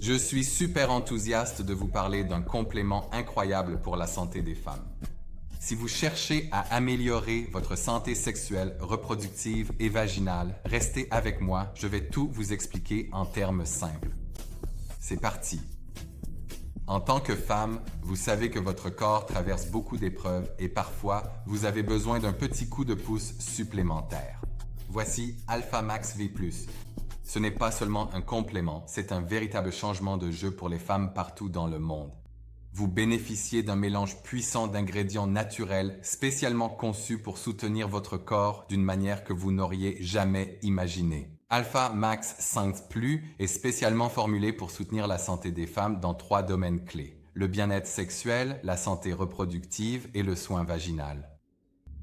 Je suis super enthousiaste de vous parler d'un complément incroyable pour la santé des femmes. Si vous cherchez à améliorer votre santé sexuelle, reproductive et vaginale, restez avec moi, je vais tout vous expliquer en termes simples. C'est parti! En tant que femme, vous savez que votre corps traverse beaucoup d'épreuves et parfois, vous avez besoin d'un petit coup de pouce supplémentaire. Voici Alpha Max V+. Ce n'est pas seulement un complément, c'est un véritable changement de jeu pour les femmes partout dans le monde. Vous bénéficiez d'un mélange puissant d'ingrédients naturels spécialement conçus pour soutenir votre corps d'une manière que vous n'auriez jamais imaginée. Alpha Max 5 Plus est spécialement formulé pour soutenir la santé des femmes dans 3 domaines clés: le bien-être sexuel, la santé reproductive et le soin vaginal.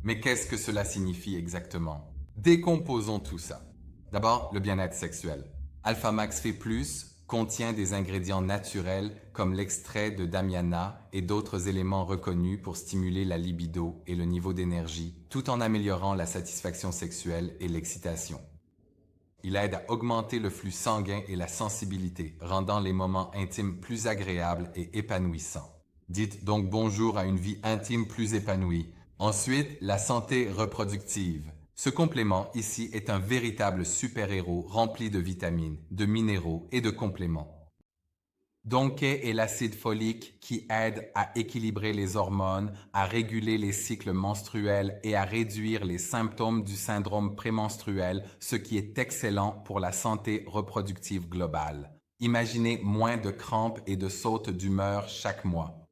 Mais qu'est-ce que cela signifie exactement? Décomposons tout ça. D'abord, le bien-être sexuel. Alpha Max Fait Plus contient des ingrédients naturels comme l'extrait de damiana et d'autres éléments reconnus pour stimuler la libido et le niveau d'énergie, tout en améliorant la satisfaction sexuelle et l'excitation. Il aide à augmenter le flux sanguin et la sensibilité, rendant les moments intimes plus agréables et épanouissants. Dites donc bonjour à une vie intime plus épanouie. Ensuite, la santé reproductive. Ce complément ici est un véritable super-héros rempli de vitamines, de minéraux et de compléments. Donkey est l'acide folique qui aide à équilibrer les hormones, à réguler les cycles menstruels et à réduire les symptômes du syndrome prémenstruel, ce qui est excellent pour la santé reproductive globale. Imaginez moins de crampes et de sautes d'humeur chaque mois.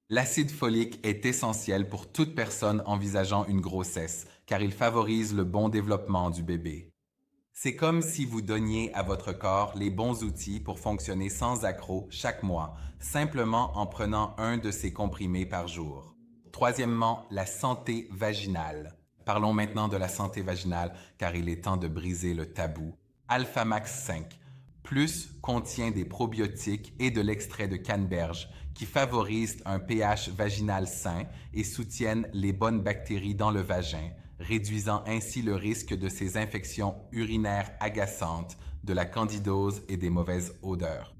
L'acide folique est essentiel pour toute personne envisageant une grossesse, car il favorise le bon développement du bébé. C'est comme si vous donniez à votre corps les bons outils pour fonctionner sans accroc chaque mois, simplement en prenant un de ces comprimés par jour. Troisièmement, la santé vaginale. Parlons maintenant de la santé vaginale, car il est temps de briser le tabou. Alpha Max 5 Plus contient des probiotiques et de l'extrait de canneberge qui favorisent un pH vaginal sain et soutiennent les bonnes bactéries dans le vagin, réduisant ainsi le risque de ces infections urinaires agaçantes, de la candidose et des mauvaises odeurs.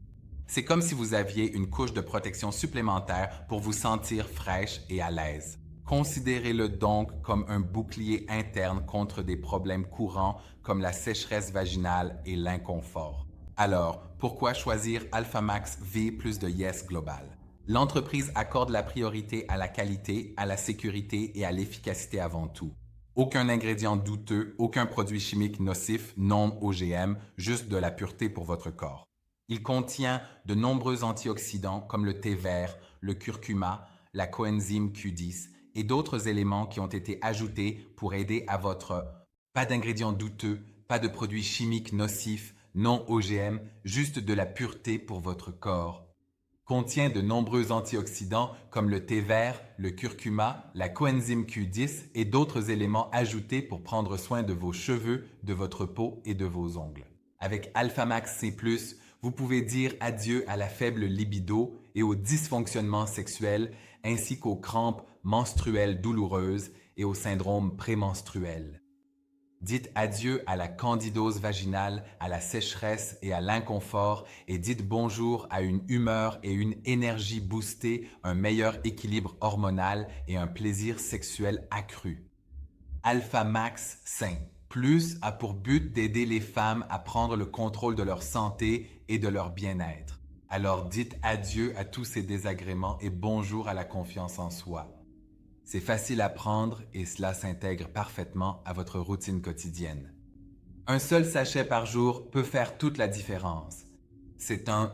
C'est comme si vous aviez une couche de protection supplémentaire pour vous sentir fraîche et à l'aise. Considérez-le donc comme un bouclier interne contre des problèmes courants comme la sécheresse vaginale et l'inconfort. Alors, pourquoi choisir Alpha Max V plus de Yes Global? L'entreprise accorde la priorité à la qualité, à la sécurité et à l'efficacité avant tout. Aucun ingrédient douteux, aucun produit chimique nocif, non OGM, juste de la pureté pour votre corps. Il contient de nombreux antioxydants comme le thé vert, le curcuma, la coenzyme Q10 et d'autres éléments qui ont été ajoutés pour aider à votre pas d'ingrédients douteux, pas de produits chimiques nocifs, non OGM, juste de la pureté pour votre corps. Contient de nombreux antioxydants comme le thé vert, le curcuma, la coenzyme Q10 et d'autres éléments ajoutés pour prendre soin de vos cheveux, de votre peau et de vos ongles. Avec Alpha Max C+, vous pouvez dire adieu à la faible libido et au dysfonctionnement sexuel ainsi qu'aux crampes menstruelles douloureuses et au syndrome prémenstruel. Dites adieu à la candidose vaginale, à la sécheresse et à l'inconfort et dites bonjour à une humeur et une énergie boostée, un meilleur équilibre hormonal et un plaisir sexuel accru. Alpha Max Sain Plus a pour but d'aider les femmes à prendre le contrôle de leur santé et de leur bien-être. Alors dites adieu à tous ces désagréments et bonjour à la confiance en soi. C'est facile à prendre et cela s'intègre parfaitement à votre routine quotidienne. Un seul sachet par jour peut faire toute la différence. C'est un